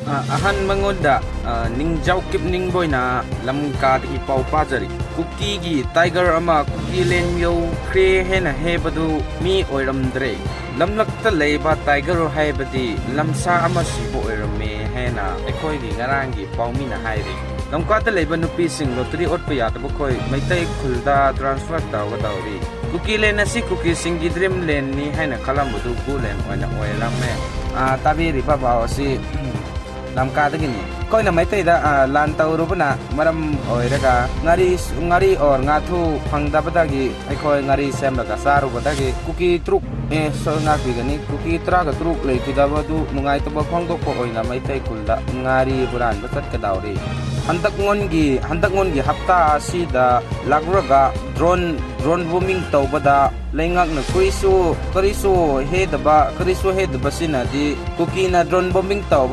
Ahan mangoda ningjau kip ningboy na lamkagi pau pajari kuki gi tiger ama kuki len yo kre hena hebadu mi oiramdre lamlakta leiba tiger haibadi lamsa ama sibo oirame hena ekoi gi ngarangi paumi na hairi lamkata leiba nupi sing lottery otpa yadaba khoi maitai khulda transfer tawri kuki len asi kuki sing gi dream len ni haina khalambudu gulen oina oirame tabiri baba osi lamkadagini koina maitayda lan tawrubana maram oiraga ngari or ngathu phangdabadagi aikoi ngari semlaga sarubadagi kuki truk so ngakigani kuki traga truk leikidabadu nungai taba phangdokko oina maitai kulda ngari buran batat kadawri handak ngongi hapta asida lagraga drone booming tawbada leingak na karisu hedaba sinadi kuki na drone bombing tawbada